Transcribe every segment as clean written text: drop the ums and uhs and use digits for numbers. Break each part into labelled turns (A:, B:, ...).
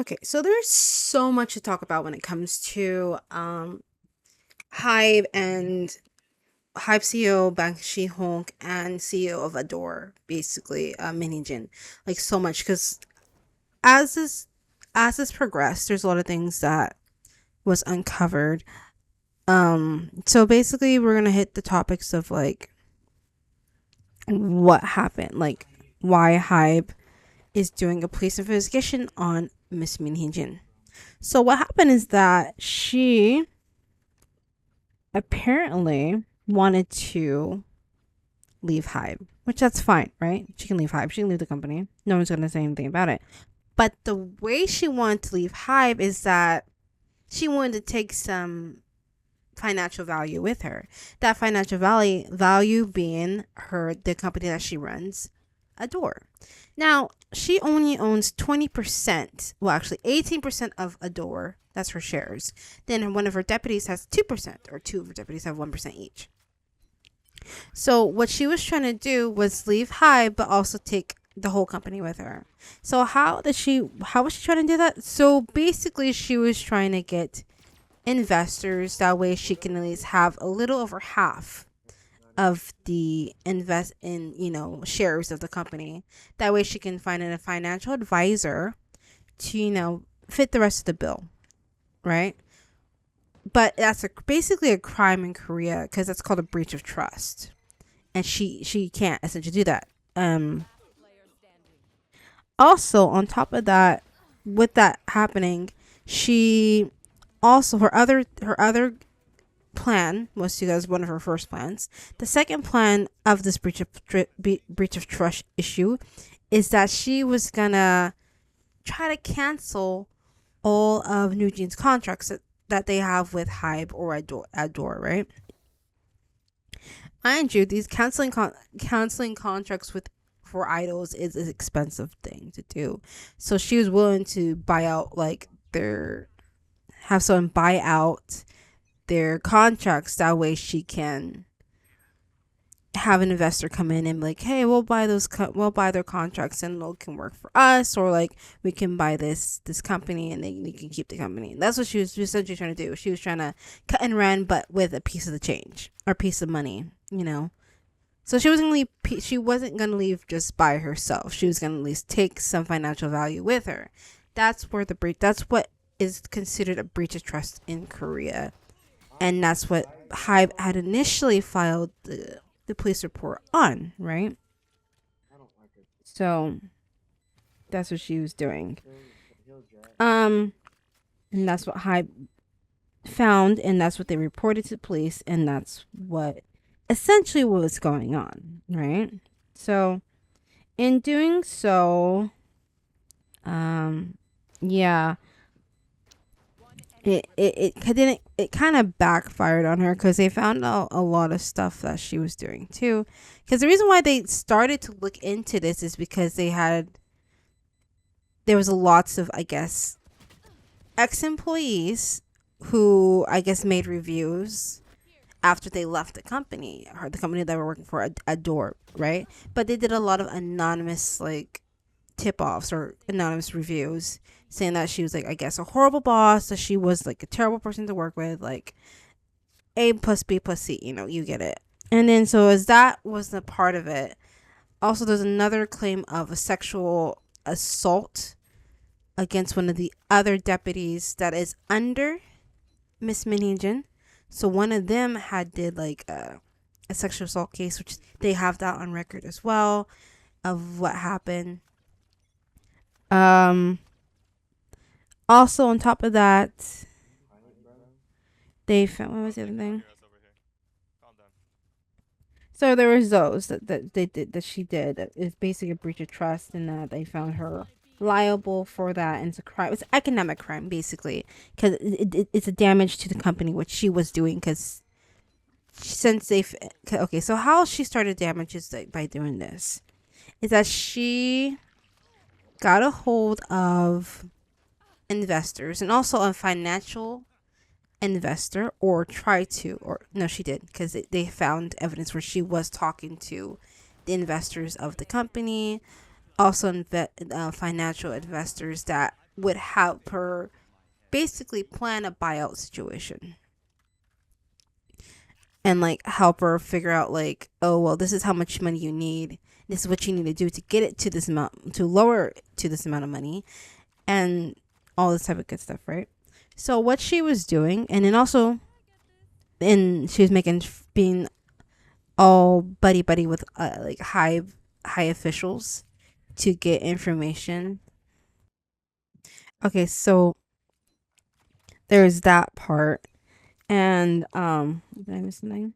A: Okay, so there's so much to talk about when it comes to HYBE and HYBE CEO Bang Shi-hong and CEO of Ador, basically Mini Jin. Like so much because as this as this progressed, there's a lot of things that was uncovered. So basically we're gonna hit the topics of like what happened, like why HYBE is doing a police investigation on Miss Min Hee Jin. So what happened is that she apparently wanted to leave HYBE, which that's fine, right? She can leave HYBE. She can leave the company. No one's going to say anything about it. But the way she wanted to leave HYBE is that she wanted to take some financial value with her. That financial value being the company that she runs, Ador. Now, she only owns 20%, well, actually 18% of Ador. That's her shares. Then one of her deputies has 2%, or two of her deputies have 1% each. So what she was trying to do was leave HYBE, but also take the whole company with her. So how was she trying to do that? So basically she was trying to get investors, that way she can at least have a little over half of the invest in shares of the company. That way she can find a financial advisor to fit the rest of the bill, right? But that's basically a crime in Korea because that's called a breach of trust, and she can't essentially do that. Also, on top of that, with that happening, she also her other plan was to, as one of her first plans. The second plan of this breach of trust issue is that she was gonna try to cancel all of Nugent's contracts that they have with HYBE or Ador, right? Mind you, these canceling contracts with for idols is an expensive thing to do. So she was willing to buy out have someone buy out their contracts, that way she can have an investor come in and be like, hey, we'll buy their contracts and it can work for us, or like we can buy this company and they can keep the company. And that's what she was essentially trying to do. She was trying to cut and run, but with a piece of the change or piece of money. So she wasn't gonna leave just by herself. She was gonna at least take some financial value with her. That's what is considered a breach of trust in Korea. And that's what HYBE had initially filed the police report on, right? So that's what she was doing. And that's what HYBE found, and that's what they reported to the police, and that's what essentially what was going on, right? So in doing so, yeah, it kind of backfired on her because they found out a lot of stuff that she was doing too. Because the reason why they started to look into this is because there was lots of, I guess, ex-employees who I guess made reviews after they left the company, or the company that were working for, Ador, right? But they did a lot of anonymous like tip-offs or anonymous reviews saying that she was like, I guess, a horrible boss, that she was like a terrible person to work with, like A plus B plus C, you get it. And then so as that was the part of it, also there's another claim of a sexual assault against one of the other deputies that is under Miss Min Hee Jin. So one of them did like a sexual assault case, which they have that on record as well of what happened. Also, on top of that, they found, what was the other thing? So there was those that she did. It's basically a breach of trust, and that they found her liable for that, and it's a crime. It's an economic crime, basically, because it's a damage to the company, which she was doing. Because since so how she started damage is like by doing this, is that she got a hold of investors and also a financial investor, or no, she did, because they found evidence where she was talking to the investors of the company, also financial investors that would help her basically plan a buyout situation and like help her figure out like, oh well, this is how much money you need, this is what you need to do to get it to this amount, to lower it to this amount of money, and all this type of good stuff, right? So what she was doing, and then also, and she was making, being all buddy buddy with like high officials to get information. Okay, so there's that part. And did I miss something?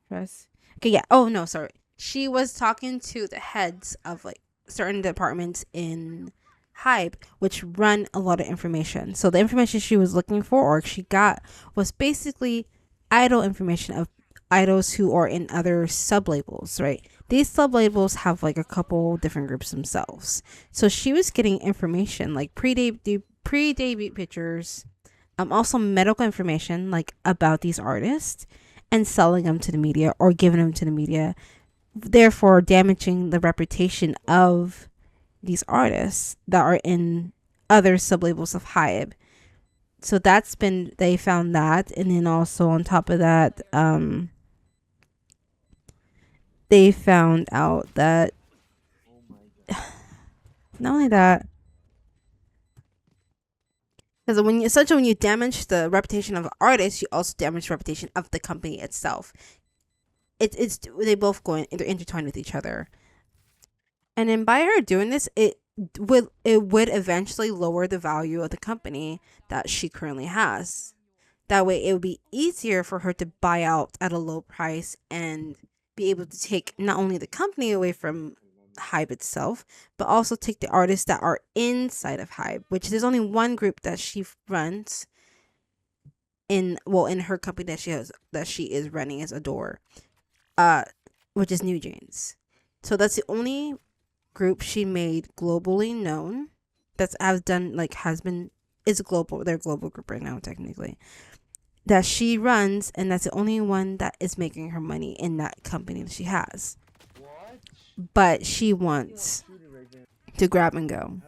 A: Press. Okay, yeah. Oh no, sorry. She was talking to the heads of like certain departments in HYBE, which run a lot of information. So the information she was looking for, or she got, was basically idol information of idols who are in other sub labels, right? These sub labels have like a couple different groups themselves. So she was getting information like pre-debut pictures, also medical information like about these artists, and selling them to the media or giving them to the media, therefore damaging the reputation of these artists that are in other sublabels of HYBE. So that's been, they found that. And then also on top of that, they found out that not only that, because when you damage the reputation of an artist, you also damage the reputation of the company itself. It's they both they're intertwined with each other. And then by her doing this, it would eventually lower the value of the company that she currently has. That way, it would be easier for her to buy out at a low price and be able to take not only the company away from HYBE itself, but also take the artists that are inside of HYBE, which there's only one group that she runs in her company that she is running as Ador, which is New Jeans. So that's the only group she made globally known that's is global. They're a global group right now, technically, that she runs, and that's the only one that is making her money in that company that she has. But she wants to grab and go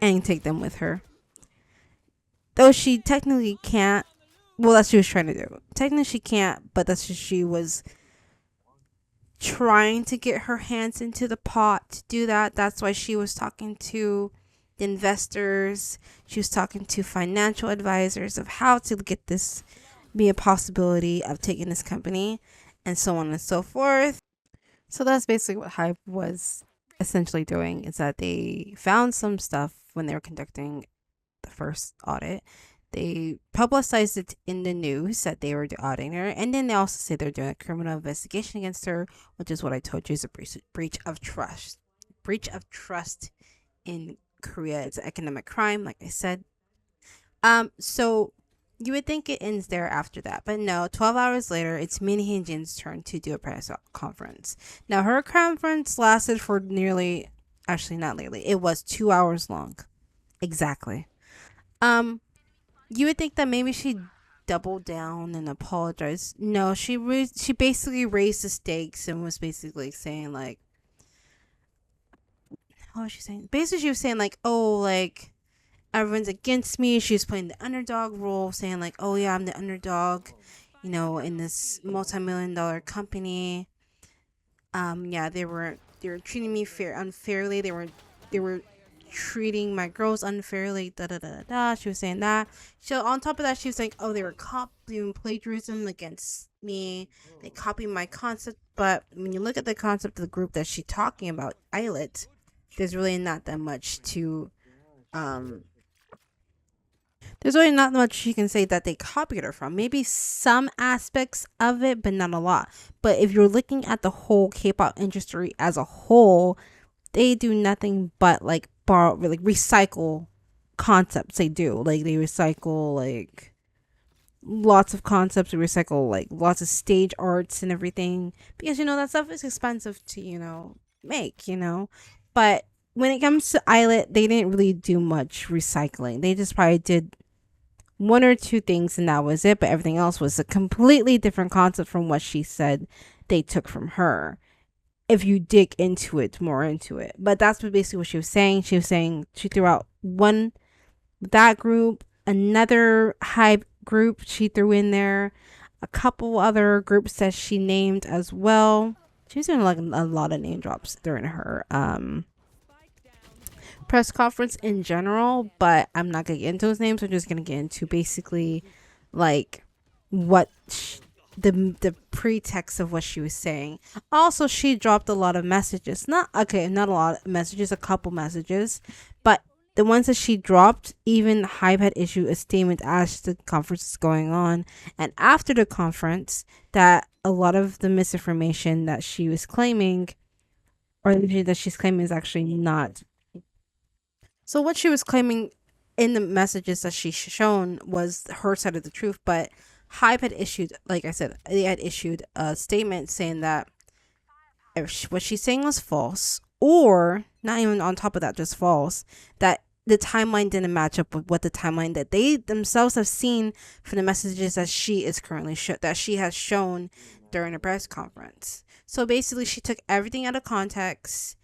A: and take them with her. Though she technically can't. Well, that's what she was trying to do. Technically she can't, but that's what she was trying to get her hands into the pot to do that. That's why she was talking to the investors. She was talking to financial advisors of how to get this, be a possibility of taking this company, and so on and so forth. So that's basically what HYBE was essentially doing, is that they found some stuff when they were conducting the first audit. They publicized it in the news that they were auditing her, and then they also say they're doing a criminal investigation against her, which is what I told you is a breach of trust. Breach of trust in Korea. It's an economic crime, like I said. So you would think it ends there after that, but no. 12 hours later, it's Min Hee-jin's turn to do a press conference. Now, her conference lasted for it was 2 hours long, exactly. You would think that maybe she doubled down and apologized. No, she basically raised the stakes and was basically saying like, what was she saying? Basically, she was saying like, oh, like, everyone's against me. She was playing the underdog role, saying like, oh yeah, I'm the underdog, in this multi-million-dollar company. Yeah, they were treating me unfairly. They were treating my girls unfairly. Da da da da. She was saying that. So on top of that, she was like, oh, they were doing plagiarism against me. They copied my concept. But when you look at the concept of the group that she's talking about, Islet, there's really not that much to there's really not much you can say that they copied her from. Maybe some aspects of it, but not a lot. But if you're looking at the whole K-pop industry as a whole, they do nothing but like recycle concepts. They do, like, they recycle like lots of concepts. They recycle like lots of stage arts and everything, because that stuff is expensive to make. But when it comes to Islet, they didn't really do much recycling. They just probably did one or two things and that was it, but everything else was a completely different concept from what she said they took from her, if you dig more into it. But that's basically what she was saying. She was saying she threw out one, that group, another HYBE group she threw in there, a couple other groups that she named as well. She's doing like a lot of name drops during her press conference in general, but I'm not gonna get into those names. I'm just gonna get into basically like what the pretext of what she was saying. Also, she dropped a lot of messages. Not a lot of messages, a couple messages, but the ones that she dropped, even HYBE had issued a statement as the conference is going on and after the conference that a lot of the misinformation that she was claiming or that she's claiming is actually not. So what she was claiming in the messages that she shown was her side of the truth, but HYBE had issued, like I said, they had issued a statement saying that what she's saying was false, or not even on top of that, just false, that the timeline didn't match up with what the timeline that they themselves have seen from the messages that she is currently that she has shown during a press conference. So basically, she took everything out of context.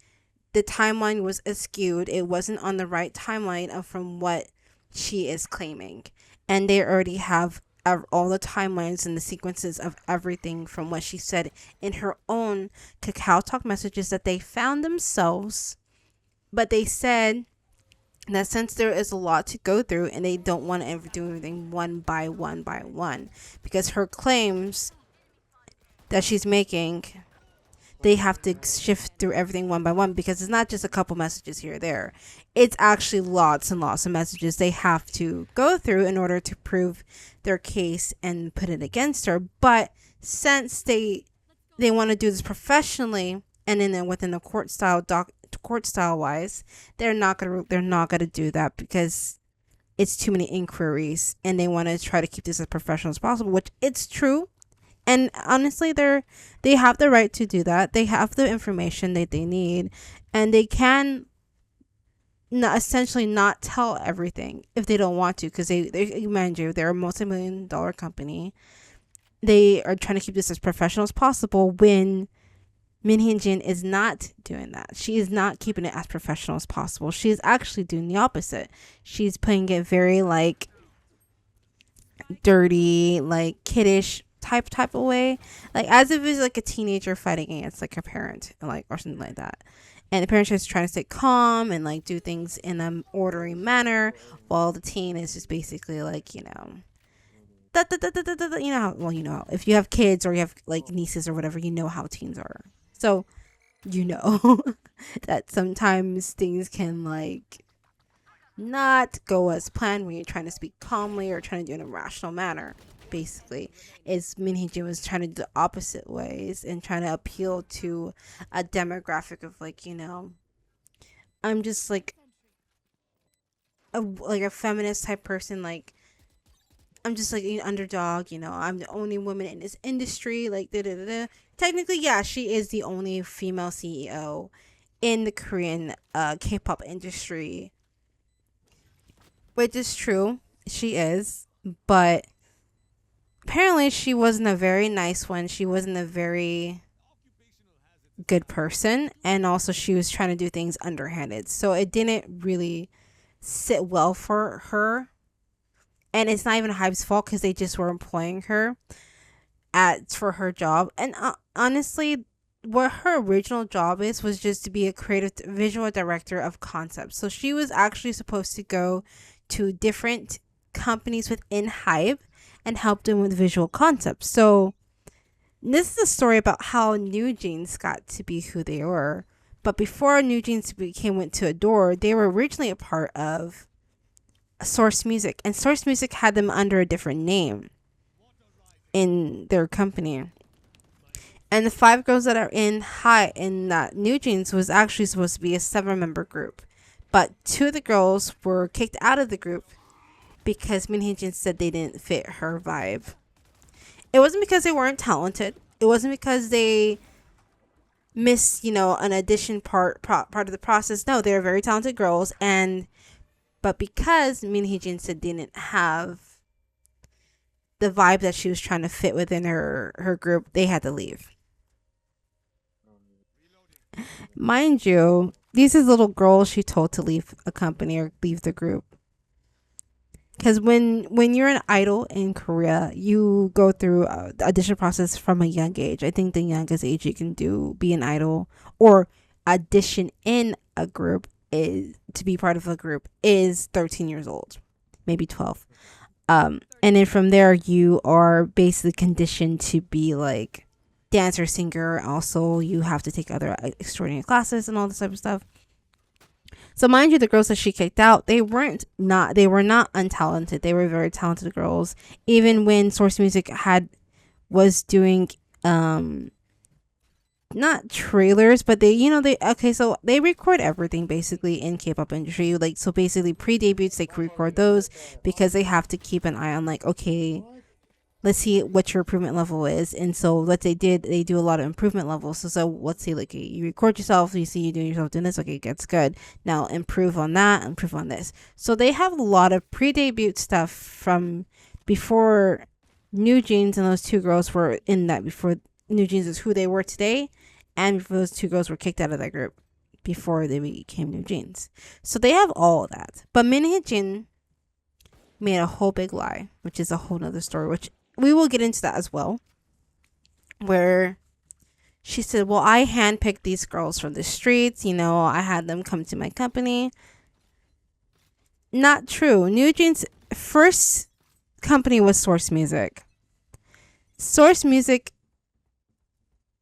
A: The timeline was skewed. It wasn't on the right timeline of from what she is claiming, and they already have all the timelines and the sequences of everything from what she said in her own Cacao Talk messages that they found themselves. But they said that since there is a lot to go through and they don't want to do everything one by one, because her claims that she's making, they have to shift through everything one by one, because it's not just a couple messages here or there. It's actually lots and lots of messages they have to go through in order to prove their case and put it against her. But since they want to do this professionally and within the court style wise, they're not gonna do that because it's too many inquiries, and they want to try to keep this as professional as possible, which it's true. And honestly, they have the right to do that. They have the information that they need, and they can essentially not tell everything if they don't want to, because they mind you, they're a multi-million-dollar company. They are trying to keep this as professional as possible when Min Hee-jin is not doing that. She is not keeping it as professional as possible. She is actually doing the opposite. She's playing it very like dirty, like kiddish type of way, like as if it's like a teenager fighting against like a parent, like, or something like that. And the parent is trying to stay calm and like do things in an orderly manner, while the teen is just basically like, you know, you know how, well, you know how, if you have kids or you have like nieces or whatever, you know how teens are. So you know that sometimes things can like not go as planned when you're trying to speak calmly or trying to do it in a rational manner. Basically, is Min Hee-jin was trying to do the opposite ways and trying to appeal to a demographic of like, you know, I'm just like a feminist type person, like I'm just like an underdog, you know, I'm the only woman in this industry, like da da da da. Technically, yeah, she is the only female CEO in the Korean K-pop industry, which is true, she is, but apparently she wasn't a very nice one. She wasn't a very good person, and also she was trying to do things underhanded, so it didn't really sit well for her. And it's not even HYBE's fault, because they just were employing her for her job. And honestly, what her original job was just to be a creative visual director of concepts. So she was actually supposed to go to different companies within HYBE and help them with visual concepts. So this is a story about how New Jeans got to be who they were. But before New Jeans went to Ador, they were originally a part of Source Music, and Source Music had them under a different name in their company. And the 5 girls that are in that New Jeans was actually supposed to be a 7-member group, but 2 of the girls were kicked out of the group because Min Hee-jin said they didn't fit her vibe. It wasn't because they weren't talented. It wasn't because they missed, you know, an audition part of the process. No, they were very talented girls, but because Min Hee-jin said didn't have the vibe that she was trying to fit within her group, they had to leave. Mind you, these is little girls she told to leave a company or leave the group. Because when you're an idol in Korea, you go through the audition process from a young age. I think the youngest age you can be an idol or audition in a group is to be part of a group is 13 years old, maybe 12. And then from there you are basically conditioned to be like dancer, singer. Also, you have to take other extraordinary classes and all this type of stuff. So mind you, the girls that she kicked out, they were not untalented. They were very talented girls. Even when Source Music was doing not trailers, but so they record everything basically in K-pop industry. Like, so basically pre-debuts, they record those because they have to keep an eye on, like, okay, let's see what your improvement level is. And so they do a lot of improvement levels. So let's see, like, you record yourself, you see you doing yourself doing this, okay, that's good. Now improve on that, improve on this. So they have a lot of pre-debut stuff from before New Jeans and those two girls were in that, before New Jeans is who they were today, and before those two girls were kicked out of that group before they became New Jeans. So they have all of that. But Min Hee-jin made a whole big lie, which is a whole nother story, which we will get into that as well, where she said, well, I handpicked these girls from the streets, I had them come to my company. Not true. New Jeans' first company was Source Music. Source Music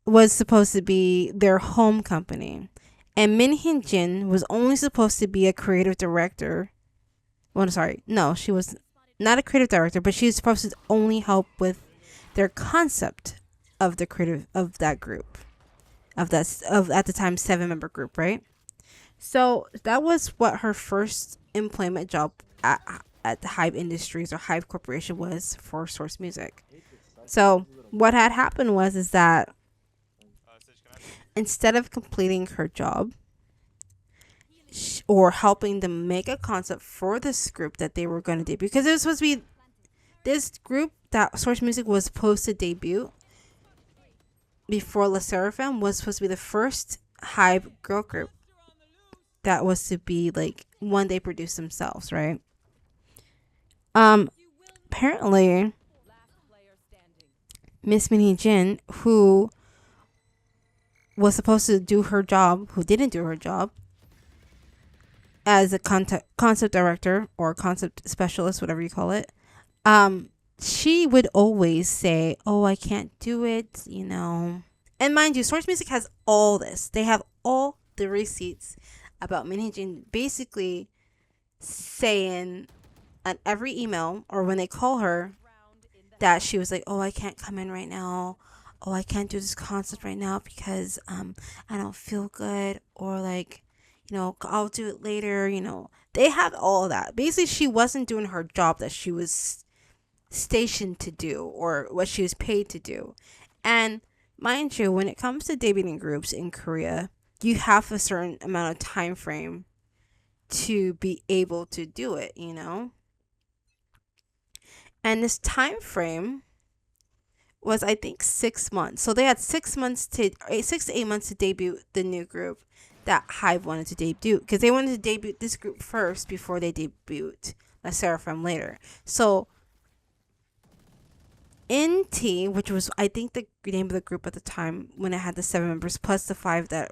A: was supposed to be their home company, and Min Hee-jin was only supposed to be a creative director. Well, sorry, no, she was not a creative director, but she was supposed to only help with their concept of the creative of that group, of at the time 7-member group, right? So that was what her first employment job at the HYBE Industries or HYBE Corporation was for Source Music. So what had happened is that instead of completing her job or helping them make a concept for this group that they were going to debut, because it was supposed to be this group that Source Music was supposed to debut before LE SSERAFIM was supposed to be the first HYBE girl group that was to be like one they produced themselves, right? Apparently Miss Min Hee-jin, who was supposed to do her job, who didn't do her job as a concept director or concept specialist, whatever you call it, she would always say, oh, I can't do it, And mind you, Source Music has all this. They have all the receipts about Min Hee-jin basically saying on every email or when they call her that she was like, oh, I can't come in right now. Oh, I can't do this concept right now because I don't feel good, or like, I'll do it later. They have all of that. Basically, she wasn't doing her job that she was stationed to do or what she was paid to do. And mind you, when it comes to debuting groups in Korea, you have a certain amount of time frame to be able to do it, And this time frame was, I think, 6 months. So they had 6 to 8 months to debut the new group that HYBE wanted to debut, because they wanted to debut this group first before they debuted LE SSERAFIM later. So NT, which was, I think, the name of the group at the time when it had the 7 members plus the 5 that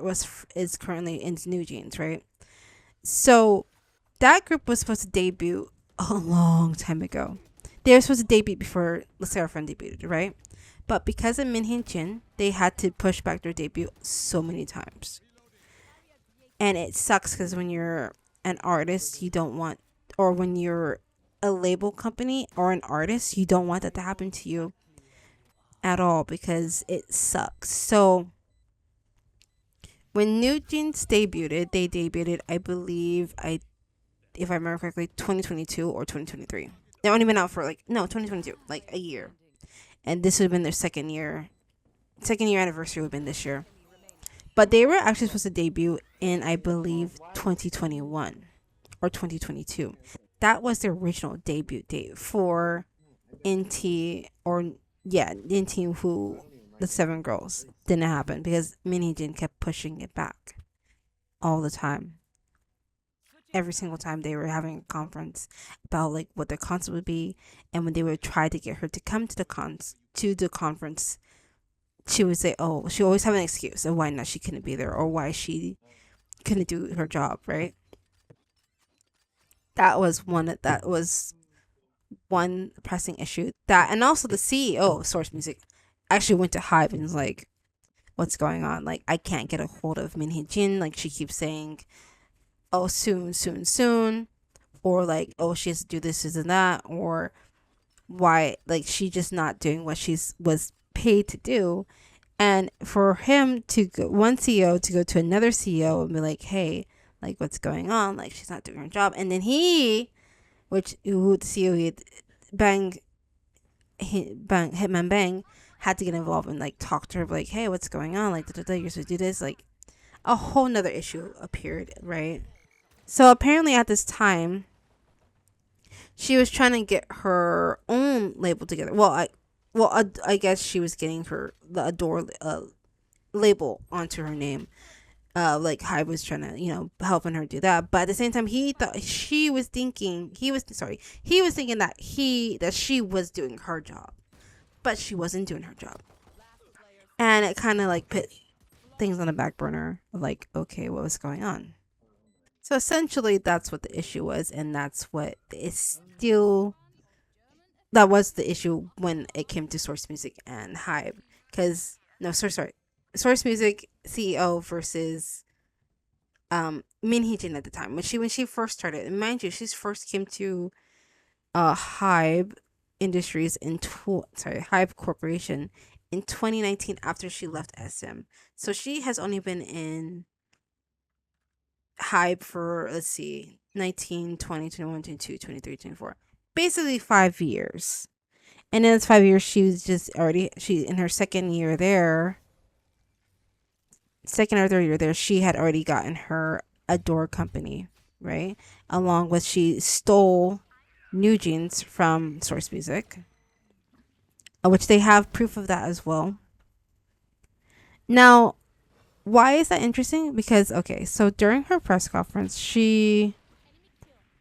A: is currently in New Jeans, right? So that group was supposed to debut a long time ago. They were supposed to debut before LE SSERAFIM debuted, right? But because of Min Hee-jin, they had to push back their debut so many times. And it sucks because when you're an artist, you don't want, or when you're a label company or an artist, you don't want that to happen to you at all, because it sucks. So when New Jeans debuted, they debuted, I believe, if I remember correctly, 2022 or 2023. They've only been out for 2022, like a year. And this would have been their second year anniversary would have been this year. But they were actually supposed to debut in, I believe, 2021 or 2022. That was the original debut date for NT, who the 7 girls. Didn't happen because Min Hee-jin kept pushing it back all the time. Every single time they were having a conference about like what their concert would be, and when they would try to get her to come to the conference, she would say, "Oh," she always have an excuse of why not she couldn't be there or why she couldn't do her job. Right? That was one pressing issue. That, and also the CEO of Source Music actually went to HYBE and was like, "What's going on? Like, I can't get a hold of Min Hee Jin. Like, she keeps saying, oh, soon, soon, soon,' or like, oh, she has to do this and that, or why, like, she just not doing what she's was paid to do." And for him to go, one CEO to go to another CEO and be like, "Hey, like, what's going on? Like, she's not doing her job." And then who the CEO, Bang, Hitman Bang, had to get involved and like talk to her, like, "Hey, what's going on? Like, you're supposed to do this." Like, a whole nother issue appeared, right? So apparently at this time, she was trying to get her own label together. I guess she was getting the Ador label onto her name. Like Hybe was trying to, helping her do that. But at the same time, he was thinking that she was doing her job, but she wasn't doing her job, and it kind of like put things on the back burner of like, okay, what was going on? So essentially, that's what the issue was, and that's what is still that was the issue when it came to Source Music and Hybe. Because no, sorry, Source Music CEO versus Min Hee Jin at the time when she first started. And mind you, she first came to Hybe Industries Hybe Corporation in 2019 after she left SM. So she has only been in Hybe for, let's see, 19, 20, 21, 22, 23, 24. Basically 5 years. And in those 5 years, she was she in her second or third year there, she had already gotten her Ador company, right? Along with, she stole New Jeans from Source Music, which they have proof of that as well. Now, why is that interesting? Because, okay, so during her press conference, she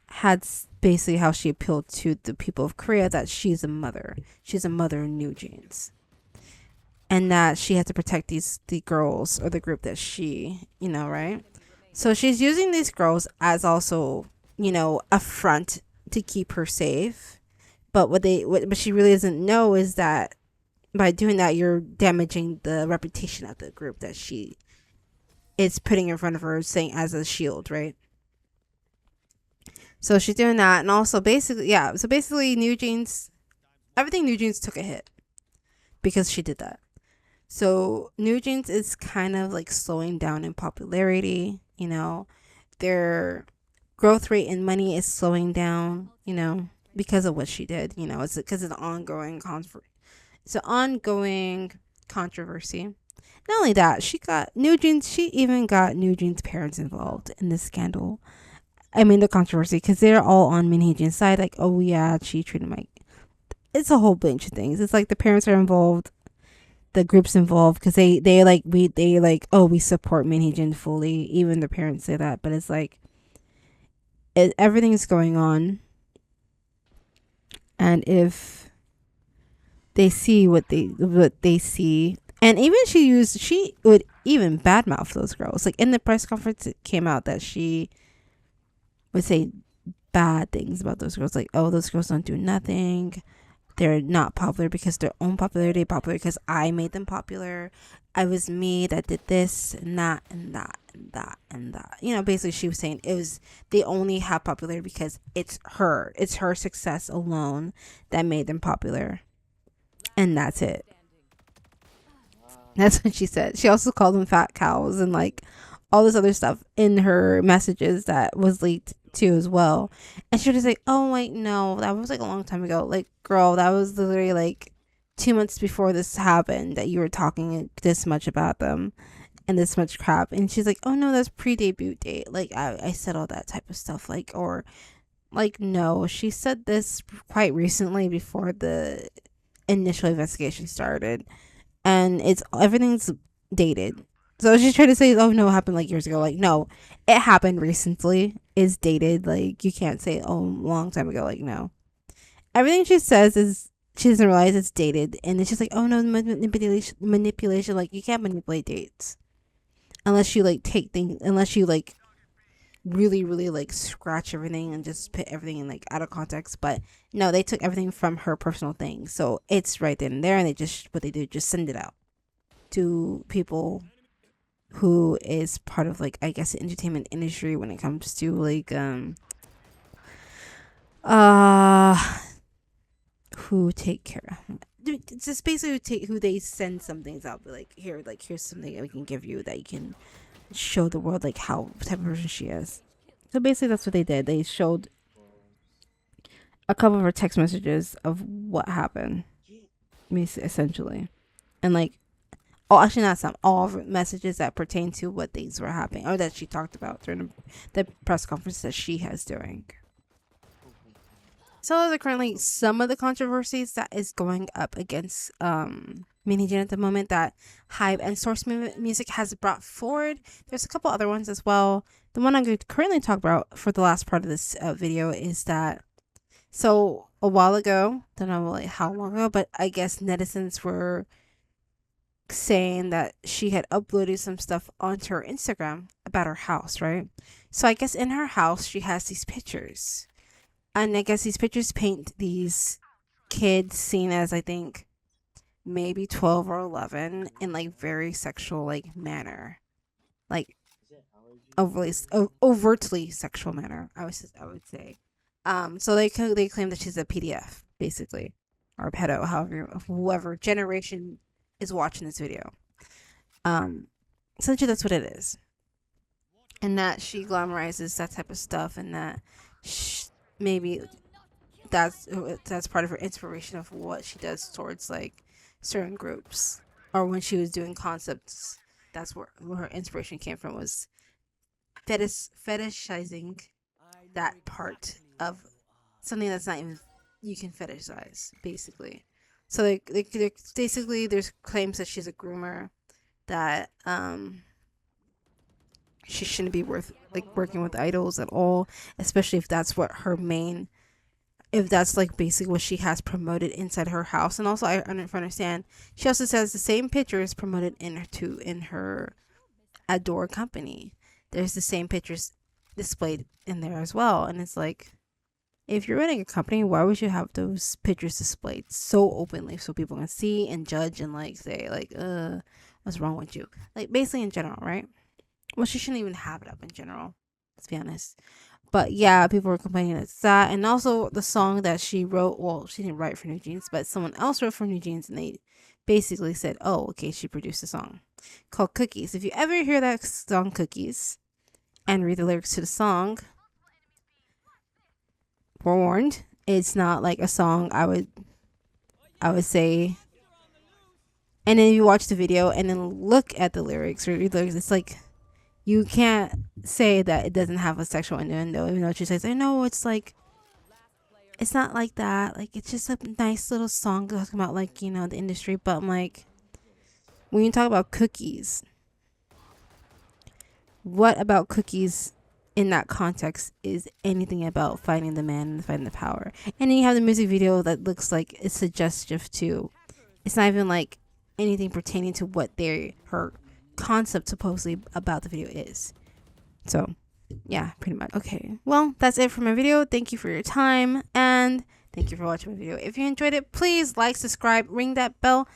A: had basically how she appealed to the people of Korea that she's a mother. She's a mother in New Jeans. And that she had to protect the girls, or the group that she, right? So she's using these girls as also, a front to keep her safe. But what she really doesn't know is that by doing that, you're damaging the reputation of the group that she is putting in front of her, saying as a shield, right? So she's doing that, and also basically, yeah. So basically, New Jeans, everything New Jeans took a hit because she did that. So New Jeans is kind of like slowing down in popularity. Their growth rate in money is slowing down. Because of what she did. It's because of the ongoing It's an ongoing controversy. Not only that, she got New Jeans. She even got New Jeans' parents involved in this scandal. I mean, the controversy, because they're all on Min Hee Jin's side. Like, oh yeah, she treated my. It's a whole bunch of things. It's like the parents are involved, the group's involved, because we support Min Hee Jin fully. Even the parents say that, but it's like everything's going on, and if they see what they see, and even she would even badmouth those girls. Like in the press conference, it came out that she would say bad things about those girls, like, oh, those girls don't do nothing, they're not popular because their own popularity, popular because I made them popular, I was me that did this and that and that and that and that. Basically she was saying they only have popularity because it's her success alone that made them popular, and that's it. That's what she said. She also called them fat cows and like all this other stuff in her messages that was leaked too as well. And she would just say, oh wait, no, that was like a long time ago. Like, girl, that was literally like 2 months before this happened that you were talking this much about them and this much crap. And she's like, oh no, that's pre-debut date. Like I said all that type of stuff. Like, or like, no, she said this quite recently before the initial investigation started. And everything's dated. So she's trying to say, oh no, it happened like years ago. Like, no, it happened recently. It's dated. Like, you can't say, oh, a long time ago. Like, no. Everything she says is, she doesn't realize it's dated. And it's just like, oh no, manipulation. Like, you can't manipulate dates. Unless you, like, take things, unless you, like, really, really, like, scratch everything and just put everything in, like, out of context. But no, they took everything from her personal thing. So it's right then and there. And they just, what they do, just send it out to people who is part of, like, I guess the entertainment industry when it comes to, like, who take care of, it's just basically who they send some things out, like, here, like, here's something we can give you that you can show the world, like, how type of person she is. So basically that's what they did. They showed a couple of her text messages of what happened, essentially, and, like, oh, actually not some, all messages that pertain to what things were happening or that she talked about during the press conference that she has doing. So those are currently some of the controversies that is going up against Mini Jin at the moment that HYBE and Source Music has brought forward. There's a couple other ones as well. The one I'm going to currently talk about for the last part of this video is that, so a while ago, don't know like how long ago, but I guess netizens were saying that she had uploaded some stuff onto her Instagram about her house, right? So I guess in her house she has these pictures, and I guess these pictures paint these kids seen as, I think, maybe 12 or 11 in, like, very sexual, like, manner, like overtly sexual manner, I would say. So they claim that she's a PDF basically, or a pedo, however, whoever generation is watching this video. Essentially that's what it is, and that she glamorizes that type of stuff, and that maybe that's part of her inspiration of what she does towards, like, certain groups, or when she was doing concepts, that's where her inspiration came from, was fetishizing that part of something that's not even, you can fetishize, basically. So they basically, there's claims that she's a groomer, that she shouldn't be working with idols at all, especially if that's what her main, if that's, like, basically what she has promoted inside her house. And also, I understand, she also says the same pictures promoted in her Ador company. There's the same pictures displayed in there as well, and it's like, if you're running a company, why would you have those pictures displayed so openly so people can see and judge and, like, say, like, what's wrong with you? Like, basically in general, right? Well, she shouldn't even have it up in general, let's be honest. But yeah, people were complaining it's that. And also the song that she wrote, well, she didn't write for New Jeans, but someone else wrote for New Jeans, and they basically said, oh, okay, she produced a song called Cookies. If you ever hear that song Cookies and read the lyrics to the song, forewarned, it's not like a song I would say. And then if you watch the video and then look at the lyrics or read the lyrics, it's like, you can't say that it doesn't have a sexual innuendo, even though she says, I know, it's like, it's not like that, like, it's just a nice little song talking about, like, you know, the industry. But I'm like, when you talk about cookies, what about cookies in that context is anything about finding the man and finding the power? And then you have the music video that looks like it's suggestive too. It's not even like anything pertaining to what her concept supposedly about the video is. So yeah, pretty much. Okay, well, that's it for my video. Thank you for your time, and thank you for watching my video. If you enjoyed it, please like, subscribe, ring that bell,